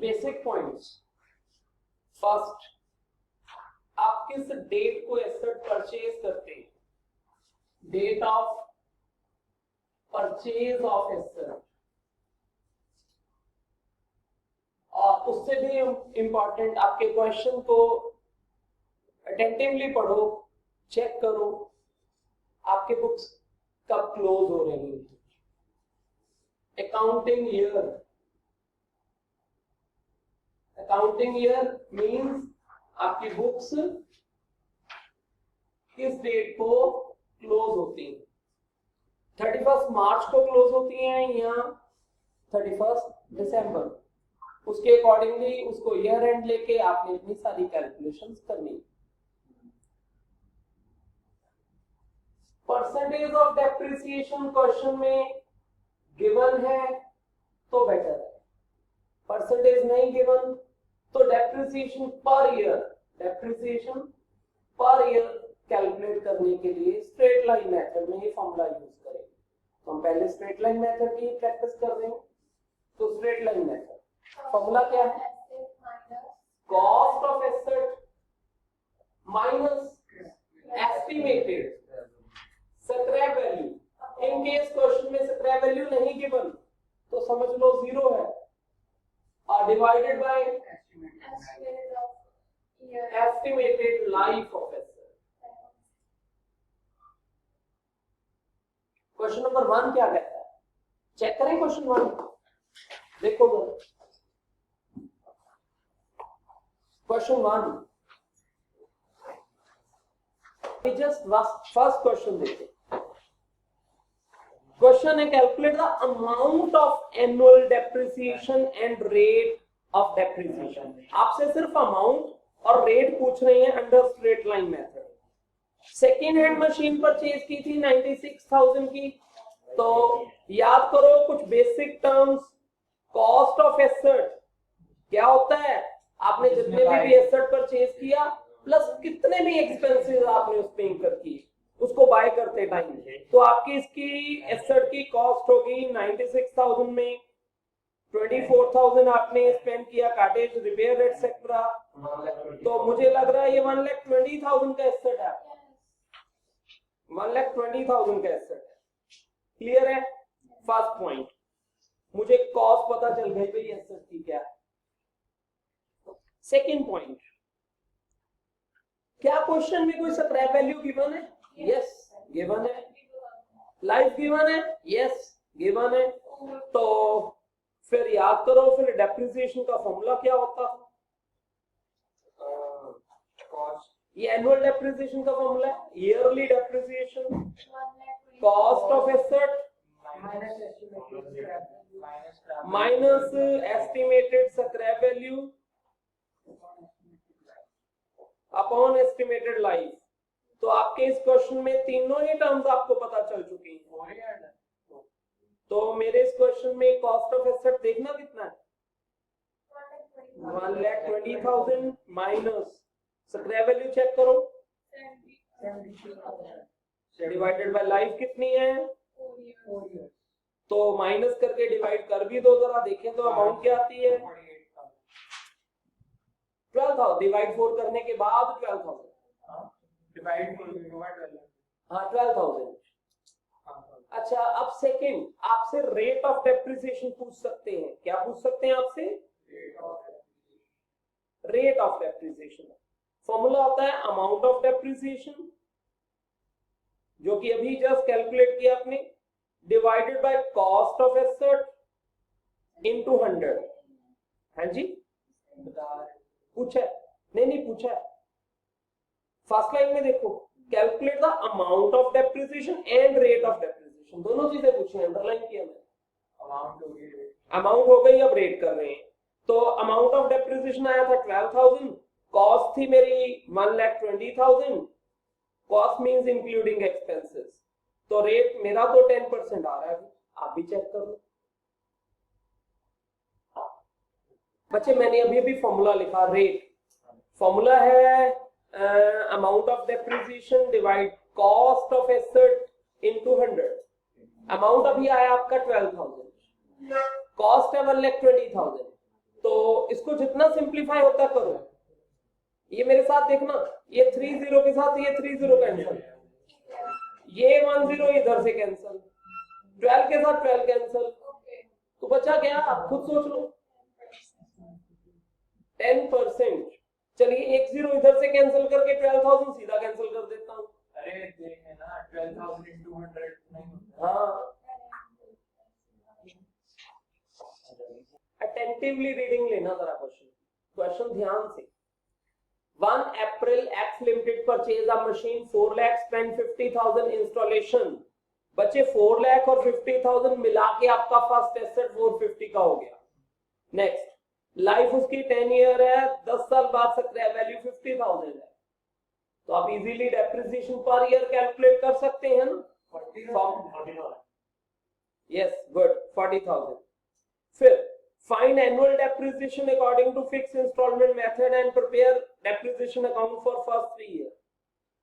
Basic points. First, आप किस date को एसेट परचेज करते हैं? Date of purchase of asset. और उससे भी इंपॉर्टेंट, आपके क्वेश्चन को अटेंटिवली पढ़ो, चेक करो आपके बुक्स कब क्लोज हो रही है। Accounting year, accounting year means आपकी बुक्स किस डेट को क्लोज होती हैं? 31 मार्च को क्लोज होती हैं या 31 दिसंबर? उसके अकॉर्डिंगली उसको ईयर एंड लेके आपने इतनी सारी कैलकुलेशंस करनी। परसेंटेज ऑफ डेप्रिसिएशन क्वेश्चन में गिवन है तो बेटर है, परसेंटेज नहीं गिवन तो depreciation per year, depreciation per year calculate करने के लिए स्ट्रेट लाइन मेथड में ये फॉर्मूला यूज करें। तो हम पहले स्ट्रेट लाइन मेथड की प्रैक्टिस कर रहे हैं। तो स्ट्रेट लाइन मेथड फॉर्मूला क्या है? Cost of asset minus estimated scrap value. In case question में स्क्रैप वैल्यू नहीं गिवन तो समझ लो 0 है, और divided by estimated life of asset. Question number 1 क्या कहता है? चेक करें क्वेश्चन 1, देखो क्वेश्चन 1 जस्ट फर्स्ट क्वेश्चन देखते। क्वेश्चन है calculate the amount of annual depreciation and rate of depreciation. आपसे सिर्फ अमाउंट और रेट पूछ रहे हैं under straight line method. Second hand machine purchase की थी 96,000 की। तो याद करो कुछ basic terms. Cost of asset क्या होता है? आपने जितने भी एसेट परचेज किया प्लस कितने भी एक्सपेंसेस आपने उस पे इंकर किए उसको बाय करते टाइम, तो आपकी इसकी एसेट की कॉस्ट होगी 96,000 में 24,000 आपने स्पेंड किया काटेज रिपेयर एटसेट्रा। तो मुझे लग रहा है ये 1,20,000 का एसेट है, 1,20,000 का एसेट है। क्लियर है? फर्स्ट पॉइंट, मुझे कॉस्ट पता चल गई भाई एसेट की क्या है। सेकंड पॉइंट, क्या क्वेश्चन में कोई स्क्रैप वैल्यू गिवन है? यस गिवन है। लाइफ गिवन है? यस गिवन है। तो फिर याद करो फिर डेप्रिसिएशन का फॉर्मूला क्या होता है? ये एनुअल डेप्रिसिएशन का फॉर्मूला है, yearly depreciation cost of asset minus estimated scrap value upon estimated life. तो आपके इस क्वेश्चन में तीनों ही टर्म्स आपको पता चल चुकी हैं। तो मेरे इस क्वेश्चन में कॉस्ट ऑफ एसेट देखना कितना है? 1,20,000 माइनस स्क्रैप वैल्यू चेक करो डिवाइडेड बाय लाइफ कितनी है? 4 ईयर। तो माइनस करके डिवाइड कर भी दो, जरा देखें तो अमाउंट क्या आती है? 12,000 डिवाइड 4 करने के बाद 12,000 डिवाइड 12,000। अच्छा, अब सेकंड आपसे रेट ऑफ डेप्रिसिएशन पूछ सकते हैं। क्या पूछ सकते हैं आपसे? Rate of depreciation. फॉर्मूला होता है अमाउंट ऑफ डेप्रिसिएशन जो कि अभी जस्ट कैलकुलेट किया आपने, divided by cost of asset into 100। है जी? पूछा है? नहीं पूछा है। फर्स्ट लाइन में देखो, calculate the amount of depreciation and rate of depreciation, दोनों चीजें पूछी हैं, अंडरलाइन किया मैंने। अमाउंट हो गई, अब रेट कर रहे हैं। तो अमाउंट ऑफ डेप्रिसिएशन आया था 12,000, कॉस्ट थी मेरी 1,20,000, कॉस्ट मींस इंक्लूडिंग एक्सपेंसेस। तो रेट मेरा तो 10% आ रहा है, आप भी चेक कर लो। बच्चे मैंने अभी फॉर्मूला लिखा रेट, फॉर्मूला है amount of depreciation divide cost of asset into 100। Amount अभी आया आपका 12,000, कॉस्ट है 1,20,000, तो इसको जितना सिंप्लीफाई होता करो। ये मेरे साथ देखना, ये 3 0 के साथ ये 3 0 कैंसिल, ये 1 0 इधर से कैंसिल, 12 के साथ 12 कैंसिल, तो बचा क्या आप खुद सोच लो, 10%। चलिए 1 0 इधर से कैंसिल करके 12,000 सीधा कैंसिल कर देता हूँ। अरे देखे ना 12,000 into 100 नहीं। हाँ, अटेंटिवली रीडिंग लेना जरा क्वेश्चन ध्यान से। 1 April X Limited purchase a machine 4 lakh spend 50,000 installation। बच्चे 4 लाख और 50,000 मिला के आपका फर्स्ट एसेट 450 का हो गया। नेक्स्ट, लाइफ उसकी 10 ईयर है, 10 साल बाद स्क्रैप वैल्यू 50,000 है, तो आप easily depreciation per year calculate कर सकते हैं ना। Yes good, 40,000। फिर find annual depreciation according to fixed installment method and prepare depreciation account for first 3 years।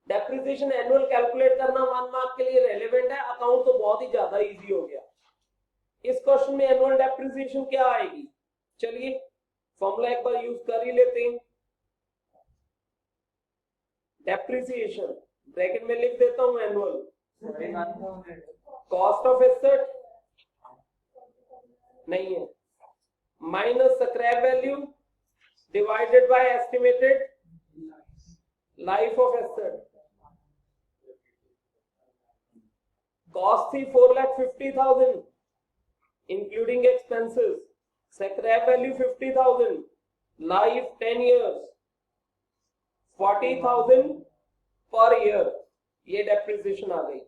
Depreciation annual calculate करना 1 मार्क के लिए रेलेवेंट है, अकाउंट तो बहुत ही ज्यादा इजी हो गया। इस क्वेश्चन में एनुअल डेप्रिसिएशन क्या आएगी, चलिए फॉर्मूला एक बार यूज कर ही लेते हैं। डेप्रिसिएशन ब्रैकेट में लिख देता हूं एनुअल, कॉस्ट ऑफ एसेट नहीं है, minus scrap value divided by estimated life of asset. Cost थी 4,50,000 including expenses, scrap value 50,000, life 10 years, 40,000 per year, ये डेप्रिसिएशन आ गई।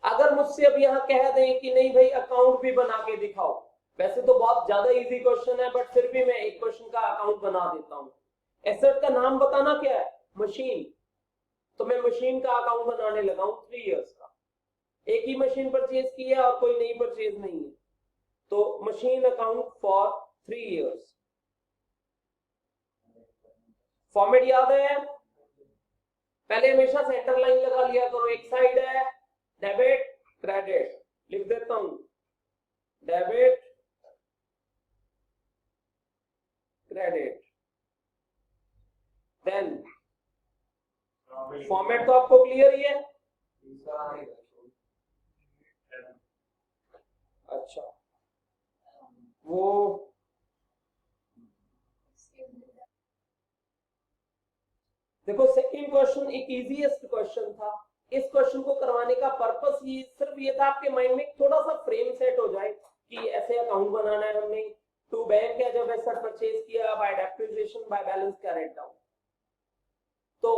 अगर मुझसे अब यहां कह दें कि नहीं भाई अकाउंट भी बना के दिखाओ, वैसे तो बहुत ज्यादा इजी क्वेश्चन है बट फिर भी मैं एक क्वेश्चन का अकाउंट बना देता हूं। एसेट का नाम बताना क्या है, मशीन, तो मैं मशीन का अकाउंट बनाने लगा हूं 3 इयर्स का। एक ही मशीन परचेज की है और कोई नई परचेज नहीं है, तो machine account for 3 years. Format याद है, पहले हमेशा सेंटर लाइन लगा लिया करो, एक साइड है डेबिट क्रेडिट, लिख देता हूं डेबिट क्रेडिट। देन फॉर्मेट तो आपको क्लियर ही है। अच्छा, वो देखो सेकंड क्वेश्चन एक इजीएस्ट क्वेश्चन था। इस क्वेश्चन को करवाने का पर्पस ये सिर्फ ये था आपके माइंड में थोड़ा सा फ्रेम सेट हो जाए कि ऐसे अकाउंट बनाना है हमने, टू बैंक है जब एसेट परचेज किया, bye depreciation, by balance carried down. तो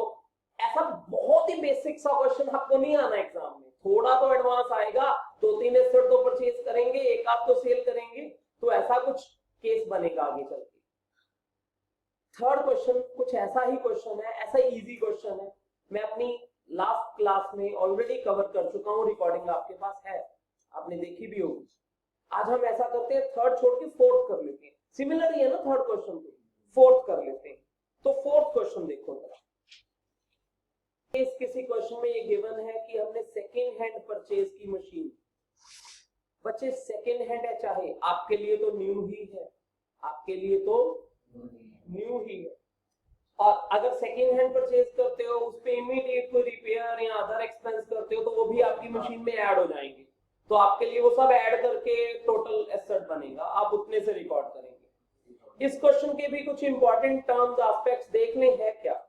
ऐसा बहुत ही बेसिक सा क्वेश्चन आपको नहीं आना एग्जाम में, थोड़ा तो एडवांस आएगा, 2-3 एसेट तो परचेज करेंगे, एक आध तो सेल करेंगे, तो ऐसा कुछ केस बनेगा आगे चल के। थर्ड क्वेश्चन कुछ ऐसा ही क्वेश्चन है, ऐसा इजी क्वेश्चन है, मैं अपनी लास्ट क्लास में ऑलरेडी कवर कर चुका हूं, रिकॉर्डिंग आपके पास है, आपने देखी भी होगी। आज हम ऐसा करते हैं, थर्ड छोड़ के फोर्थ कर लेते हैं, सिमिलर ही है ना थर्ड क्वेश्चन पे, फोर्थ कर लेते हैं। तो फोर्थ क्वेश्चन देखो जरा, इस किसी क्वेश्चन में ये गिवन है कि हमने सेकेंड हैंड परचेज की मशीन, बच्चे सेकेंड हैंड है, चाहे आपके लिए तो न्यू ही है, आपके लिए तो न्यू ही है, और अगर सेकेंड हैंड परचेज करते हो उस पे इमीडिएट कोई रिपेयर या अदर एक्सपेंस करते हो तो वो भी आपकी मशीन में ऐड हो जाएंगे, तो आपके लिए वो सब ऐड करके टोटल एसेट बनेगा, आप उतने से रिकॉर्ड करेंगे। इस क्वेश्चन के भी कुछ इंपॉर्टेंट टर्म्स एस्पेक्ट्स देखने हैं क्या।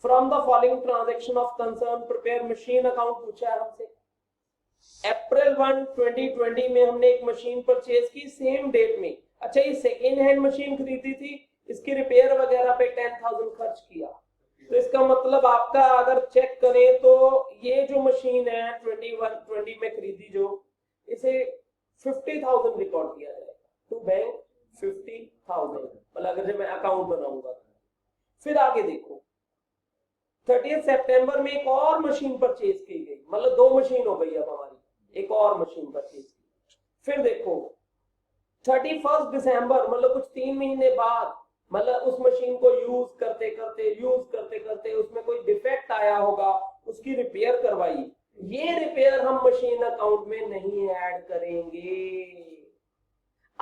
From the following transaction of concern prepare machine account पूछा है हमसे। अप्रैल 1, 2020 में हमने एक मशीन परचेज की सेम डेट में, अच्छा ये सेकेंड हैंड मशीन खरीदी थी, इसकी रिपेयर वगैरह पे 10,000 खर्च किया, तो इसका मतलब आपका अगर चेक करें तो ये जो मशीन है 20 में खरीदी जो, इसे 50,000 रिकॉर्ड किया जाएगा टू बैंक 50,000, मतलब अगर मैं अकाउंट बनाऊंगा। फिर आगे देखो 30 सितंबर में एक और मशीन परचेज की गई, मतलब 2 मशीन हो गई अब हमारी, एक और मशीन परचेज की। फिर देखो 31 दिसंबर मतलब कुछ 3 महीने बाद, मतलब उस मशीन को यूज करते करते उसमें कोई डिफेक्ट आया होगा, उसकी रिपेयर करवाई, ये रिपेयर हम मशीन अकाउंट में नहीं ऐड करेंगे।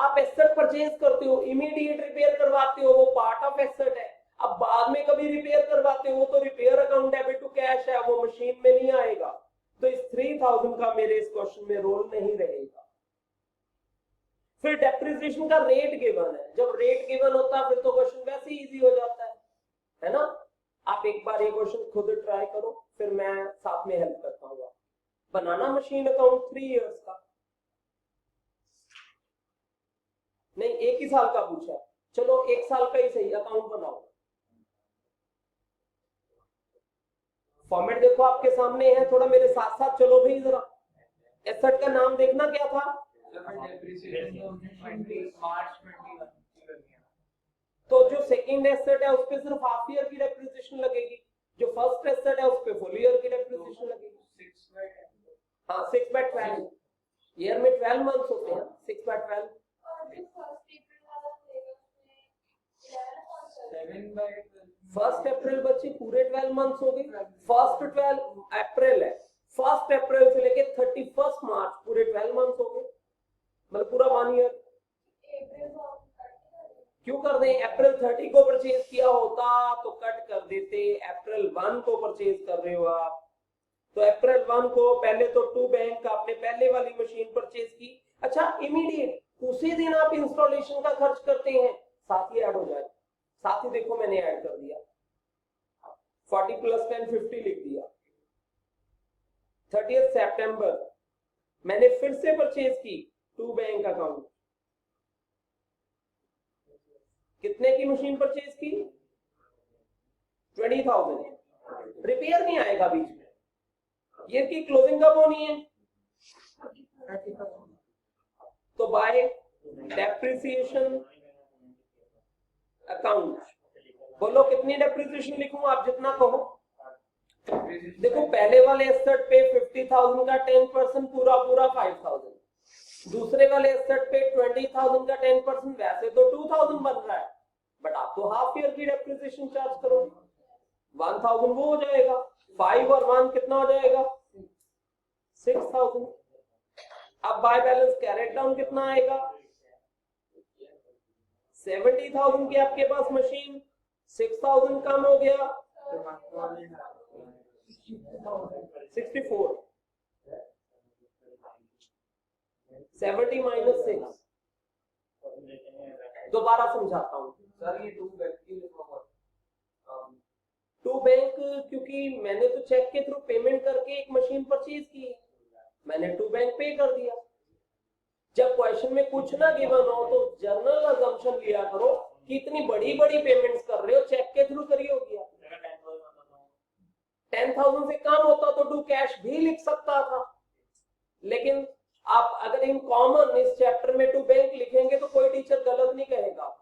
आप एसेट परचेज करते हो, इमीडिएट रिपेयर करवाते हो, वो पार्ट ऑफ एसेट है। अब बाद में कभी रिपेयर करवाते हो, वो तो repair account debit to cash है, वो मशीन में नहीं आएगा। तो इस 3000 का मेरे इस क्वेश्चन में रोल नहीं रहेगा। फिर डेप्रिसिएशन का रेट गिवन है, जब रेट गिवन होता है फिर तो क्वेश्चन वैसे ही इजी हो जाता है ना। आप एक बार ये क्वेश्चन खुद ट्राई करो, फिर मैं साथ में हेल्प करता हूँ। बनाना मशीन अकाउंट 3 इयर्स का, नहीं 1 ही साल का पूछा, चलो 1 साल का ही सही, अकाउंट बनाओ। फॉर्मेट देखो आपके सामने है, थोड़ा मेरे साथ साथ चलो भाई जरा। एसेट का नाम देखना क्या था, तो जो सेकंड एसेट है उस पे सिर्फ हाफ ईयर की डेप्रिसिएशन लगेगी, जो फर्स्ट एसेट है उस पे फुल ईयर की डेप्रिसिएशन लगेगी। हाँ 6/12 ईयर में 12 मंथ्स होते हैं, 6/12। फर्स्ट अप्रैल बच्चे पूरे 12 मंथ्स हो गए, फर्स्ट 12 अप्रैल है, फर्स्ट अप्रैल से लेके 31 मार्च पूरे 12 मंथ्स हो गए, मतलब पूरा 1 ईयर। क्यों कर दें, अप्रैल 30 को परचेज किया होता तो कट कर देते, अप्रैल 1 को परचेज कर रहे हो आप, तो अप्रैल 1 को पहले तो 2 बैंक आपने पहले वाली मशीन परचेज की। अच्छा इमीडिएट उसी दिन आप इंस्टॉलेशन का खर्च करते हैं, साथ ही ऐड हो जाए, साथ ही देखो मैंने ऐड कर दिया, 40 + 10 50 लिख दिया। 30 सितंबर मैंने फिर से परचेज की 2 बैंक अकाउंट, कितने की मशीन परचेज की, 20,000। रिपेयर नहीं आएगा बीच में, ये की क्लोजिंग कब होनी है, तो बाय डेप्रिसिएशन अकाउंट बोलो कितनी डेप्रिसिएशन लिखूं, आप जितना कहो। देखो पहले वाले एसेट पे 50,000 का 10% पूरा 5,000, दूसरे वाले एसेट पे 20,000 का 10%, वैसे तो 2,000 बन रहा है, बट आप तो हाफ ईयर की डेप्रिसिएशन चार्ज करोगे, 1,000 वो हो जाएगा, 5 और 1 कितना हो जाएगा, 6,000। अब बाय बैलेंस कैरेट डाउन कितना आएगा, 70,000 की आपके पास मशीन, 6,000 कम हो गया 64, 70 - 6। दोबारा समझाता हूँ सर, ये 2 बैंक 2 बैंक, क्योंकि मैंने तो चेक के थ्रू पेमेंट करके एक मशीन परचेज की है, मैंने 2 बैंक पे कर दिया। जब क्वेश्चन में कुछ ना गिवन हो तो जनरल अजम्पशन लिया करो कि इतनी बड़ी बड़ी पेमेंट्स कर रहे हो, चेक के थ्रू करिए हो गया। 10,000 से कम होता तो डू कैश भी लिख सकता था, लेकिन आप अगर इन कॉमन इस चैप्टर में 2 बैंक लिखेंगे तो कोई टीचर गलत नहीं कहेगा।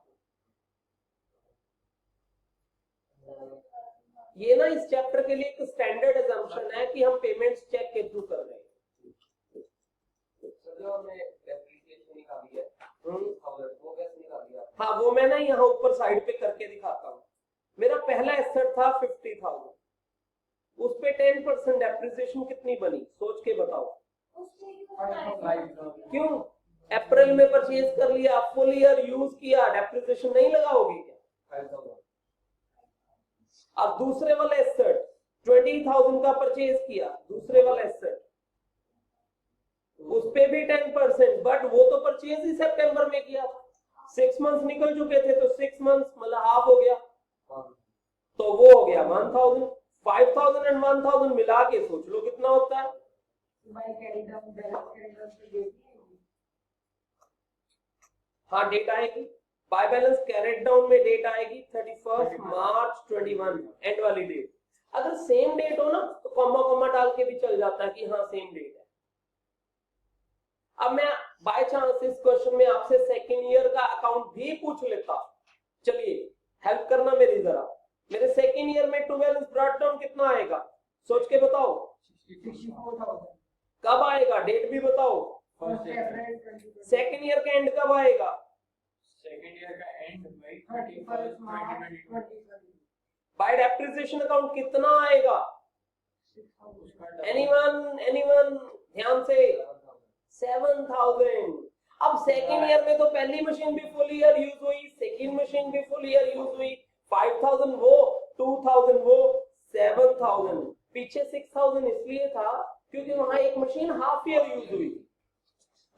ये ना इस चैप्टर के लिए एक स्टैंडर्ड अजम्पशन है कि हम पेमेंट्स चेक के थ्रू कर रहे हैं। हाँ वो मैं ना यहाँ ऊपर साइड पे करके दिखाता हूँ। मेरा पहला एसेट था 50,000, उस पे 10% डेप्रिसिएशन कितनी बनी, सोच के बताओ। क्यों, अप्रैल में परचेज कर लिया, फुल ईयर यूज किया, डेप्रिसिएशन नहीं लगाओगे क्या। अब दूसरे वाला एसेट 20,000 का परचेज किया, दूसरे वाला एसेट उस पे भी 10%, बट वो तो परचेज ही सितंबर में किया था, 6 मंथ्स निकल चुके थे, तो 6 मंथ्स मतलब हाफ हो गया, तो वो हो गया 1,000। 5,000 एंड 1,000 मिला के सोच लो कितना होता है। हाँ डेट आएगी, बाय बैलेंस कैरेट डाउन में डेट आएगी 31 मार्च 21, एंड वाली डेट। अगर सेम डेट हो ना तो कॉमा कॉमा डाल के भी चल जाता है कि हाँ सेम डेट है। अब मैं बाय चांस इस क्वेश्चन में आपसे सेकेंड ईयर का अकाउंट भी पूछ लेता, चलिए हेल्प करना मेरी जरा। मेरे सेकेंड ईयर में टू बैलेंस ब्रॉट डाउन कितना आएगा, सोच के बताओ। 64,000। कब आएगा, डेट भी बताओ। सेकेंड ईयर का एंड कब आएगा, सेकंड ईयर का एंड भाई 31 मार्च 2020। बाय डेप्रिसिएशन अकाउंट कितना आएगा, एनीवन ध्यान से, 7,000। अब सेकेंड ईयर में तो पहली मशीन भी फुल ईयर यूज हुई, सेकेंड मशीन भी फुल ईयर यूज हुई, 5000 वो, 2000 वो, 7000, पीछे 6000 इसलिए था क्योंकि वहां एक मशीन हाफ ईयर यूज हुई थी।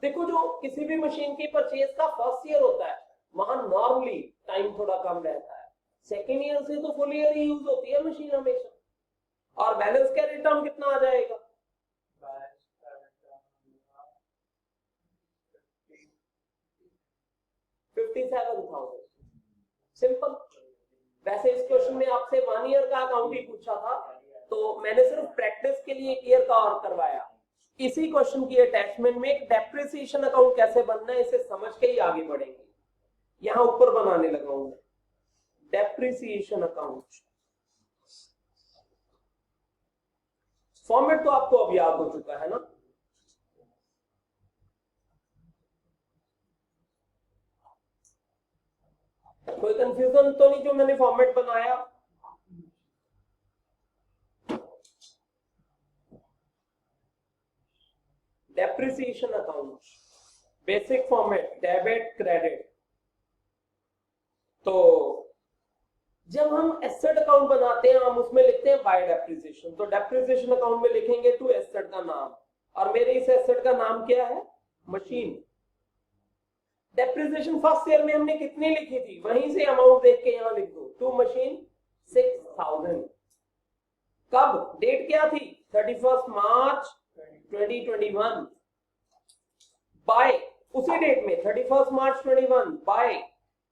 देखो जो किसी भी मशीन की परचेज का फर्स्ट ईयर होता है वहां नॉर्मली टाइम थोड़ा कम रहता है, सेकेंड ईयर से तो फुल ईयर ही यूज होती है मशीन हमेशा। और बैलेंस कैरी टर्म कितना आ जाएगा? 57,000। सिंपल। वैसे इस क्वेश्चन में आपसे 1 ईयर का अकाउंट ही पूछा था, तो मैंने सिर्फ प्रैक्टिस के लिए 1 ईयर का और करवाया। इसी क्वेश्चन की अटैचमेंट में एक डेप्रिसिएशन अकाउंट कैसे बनना है इसे समझ के ही आगे बढ़ेंगे। यहां ऊपर बनाने लगा हूं डेप्रिसिएशन अकाउंट। फॉर्मेट तो आपको अब याद हो चुका है ना? कोई कंफ्यूजन तो नहीं जो मैंने फॉर्मेट बनाया? Depreciation account basic format debit credit. तो जब हम एसेट अकाउंट बनाते हैं हम उसमें लिखते हैं बाय डेप्रिसिएशन, तो डेप्रिसिएशन अकाउंट में लिखेंगे टू एसेट का नाम, और मेरे इस एसेट का नाम क्या है? मशीन। डेप्रिसिएशन फर्स्ट ईयर में हमने कितनी लिखी थी वहीं से अमाउंट देख के यहां लिख दो, टू मशीन 6000। कब? डेट क्या थी? 31 मार्च 2021। बाय उसी डेट में 31 March 21 by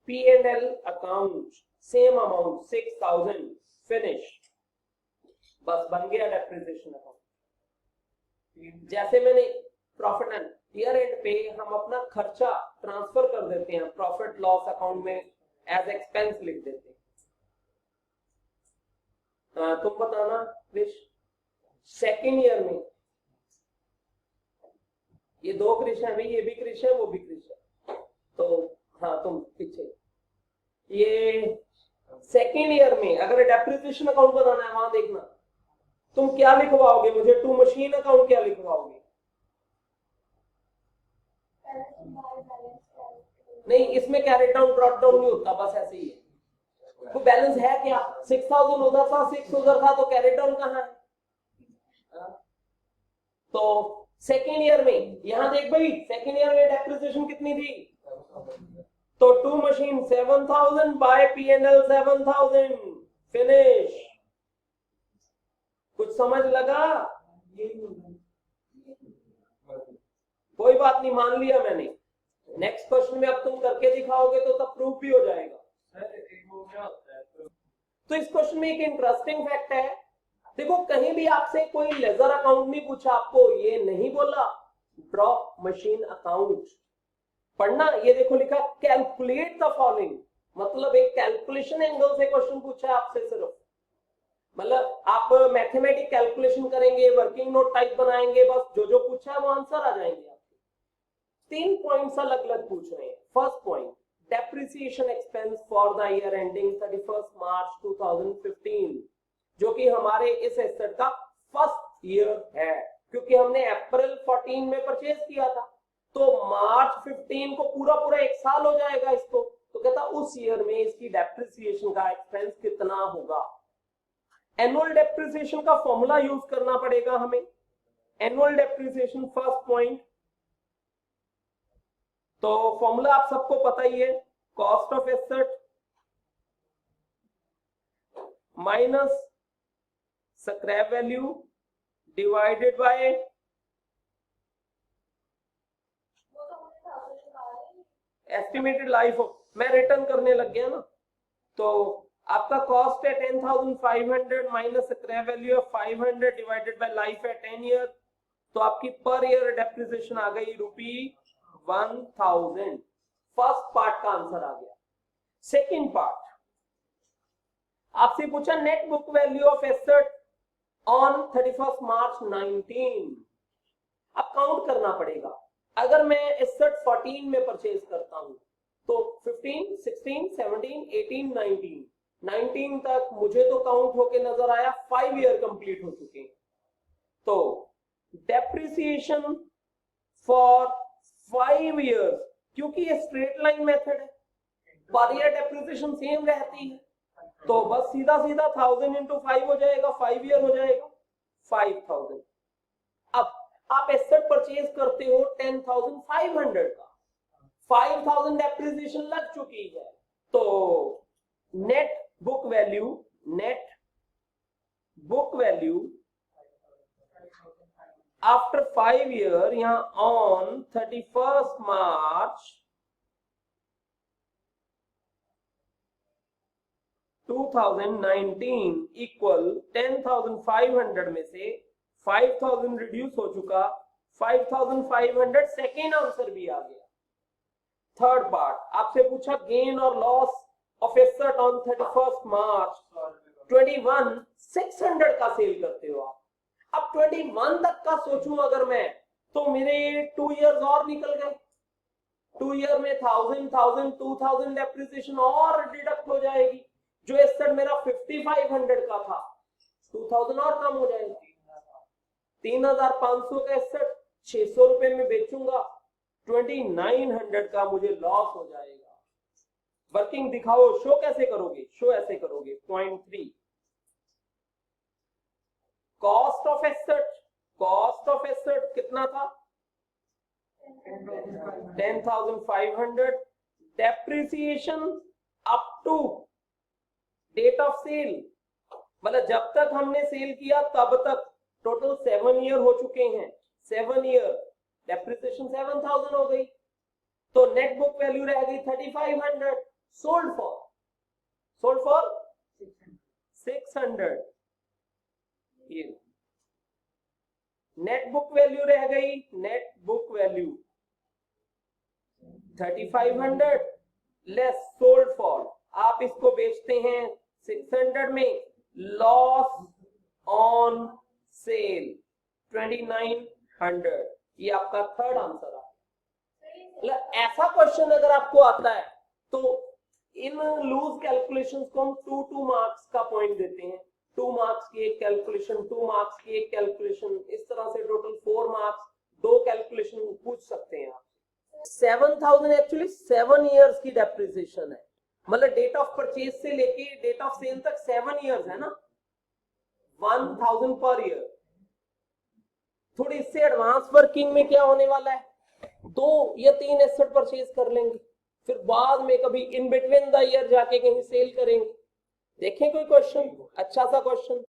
P&L account same amount 6000 finish. बस बन गया डेप्रिसिएशन अकाउंट। जैसे मैंने प्रॉफिट एंड ईयर एंड पे हम अपना खर्चा ट्रांसफर कर देते हैं प्रॉफिट लॉस अकाउंट में एज एक्सपेंस लिख देते हैं। तुम बताना क्रिश, सेकेंड ईयर में ये 2 क्रिश है भाई, ये भी क्रिश है वो भी क्रिश है, तो हाँ तुम पीछे। ये सेकेंड ईयर में अगर डेप्रिसिएशन अकाउंट बनाना है वहां देखना तुम क्या लिखवाओगे मुझे, टू मशीन अकाउंट क्या लिखवाओगे? नहीं, इसमें कैरेट डाउन ड्रॉप डाउन नहीं होता, बस ऐसे ही है। तो बैलेंस है क्या? 6000 उधर था, 6 उधर था, तो कैरेट डाउन कहां है? तो सेकेंड ईयर में यहां देख भाई, सेकेंड ईयर में डेप्रिसिएशन कितनी थी? तो to machine 7000 bye P&L 7000 finish. कुछ समझ लगा? कोई बात नहीं, मान लिया मैंने। नेक्स्ट क्वेश्चन में अब तुम करके दिखाओगे तो तब प्रूफ भी हो जाएगा। तो इस क्वेश्चन में एक इंटरेस्टिंग फैक्ट है, देखो कहीं भी आपसे कोई लेजर अकाउंट नहीं पूछा, आपको ये नहीं बोला ड्रॉ मशीन अकाउंट पढ़ना। ये देखो लिखा कैलकुलेट द फॉलोइंग, मतलब एक कैलकुलेशन एंगल से क्वेश्चन पूछा आपसे सिर्फ। मतलब आप मैथमेटिक कैलकुलेशन करेंगे, वर्किंग नोट टाइप बनाएंगे, बस जो जो पूछा है वो आंसर आ जाएंगे आपके। 3 पॉइंट्स अलग अलग पूछ रहे हैं। First point, depreciation expense for the year ending 31 मार्च 2015, जो कि हमारे इस एसेट का फर्स्ट ईयर है, क्योंकि हमने अप्रैल 14 में परचेज किया था, तो मार्च 15 को पूरा पूरा 1 साल हो जाएगा इसको। तो कहता उस ईयर में इसकी डेप्रिसिएशन का एक्सपेंस कितना होगा। एनुअल डेप्रिसिएशन का फॉर्मूला यूज करना पड़ेगा हमें। एनुअल डेप्रिसिएशन फर्स्ट पॉइंट, तो फॉर्मूला आप सबको पता ही है, cost of asset minus scrap value divided by estimated life of, मैं रिटर्न करने लग गया ना, तो आपका कॉस्ट है 10,500 माइनस स्क्रैप वैल्यू है 500 डिवाइडेड बाय लाइफ है 10 ईयर, तो आपकी पर ईयर डेप्रिसिएशन आ गई ₹1000। फर्स्ट पार्ट का आंसर आ गया। सेकंड पार्ट, आपसे पूछा net book value of asset on 31 मार्च 19। अब काउंट करना पड़ेगा। अगर मैं एसेट 14 में परचेज करता हूं तो 15, 16, 17, 18, 19 तक मुझे तो काउंट होके नजर आया 5 ईयर कंप्लीट हो चुके हैं। तो डेप्रिसिएशन फॉर 5 ईयर्स क्योंकि ये स्ट्रेट लाइन मेथड है, पर ईयर डेप्रिसिएशन सेम रहती है, तो बस सीधा सीधा 1000 इंटू 5 हो जाएगा, 5 ईयर हो जाएगा 5000। अब आप एसेट परचेज करते हो 10,500 का, 5000 डेप्रिसिएशन लग चुकी है, तो net book value after 5 year यहां ऑन 31 मार्च 2019 इक्वल 10,500 में से 5,000 रिड्यूस हो चुका, 5,500 सेकेंड आंसर भी आ गया। थर्ड पार्ट आपसे पूछा गेन और loss of asset on 31 March 21 600 का सेल करते हो आप। अब 21 तक का सोचूं अगर मैं, तो मेरे 2 इयर्स और निकल गए, 2 ईयर में 1000 2000 डेप्रिसिएशन और डिडक्ट हो जाएगी, जो एसेट मेरा 5500 का था 2000 और कम हो जाएगा, 3500 का एसेट 600 रुपए में बेचूंगा, 2900 का मुझे लॉस हो जाएगा। वर्किंग दिखाओ, शो कैसे करोगे, शो ऐसे करोगे। पॉइंट 3 कॉस्ट ऑफ एसेट कितना था 10,500, depreciation up to date of sale, मतलब जब तक हमने सेल किया तब तक टोटल 7 ईयर हो चुके हैं, 7 ईयर डेप्रिसिएशन 7,000 हो गई, तो नेट बुक वैल्यू रह गई 3,500, सोल्ड फॉर 600। ये नेट बुक वैल्यू रह गई, net book value 3,500 less sold for, आप इसको बेचते हैं 600 में, लॉस ऑन सेल 2,900। ये आपका थर्ड आंसर है। मतलब ऐसा क्वेश्चन अगर आपको आता है तो इन लूज कैलकुलेशंस को हम 2 मार्क्स का पॉइंट देते हैं, 2 मार्क्स की एक कैलकुलेशन, 2 मार्क्स की एक कैलकुलेशन, इस तरह से टोटल 4 मार्क्स, 2 कैलकुलेशन पूछ सकते हैं आप। 7,000 एक्चुअली 7 इयर्स की डेप्रिसिएशन है, मतलब डेट ऑफ परचेज से लेके डेट ऑफ सेल तक 7 इयर्स है ना, 1,000 पर ईयर। थोड़ी इससे एडवांस वर्किंग में क्या होने वाला है, 2 या 3 एसेट परचेज कर लेंगे, फिर बाद में कभी इन बिटवीन द ईयर जाके कहीं सेल करेंगे। देखें कोई क्वेश्चन, अच्छा सा क्वेश्चन।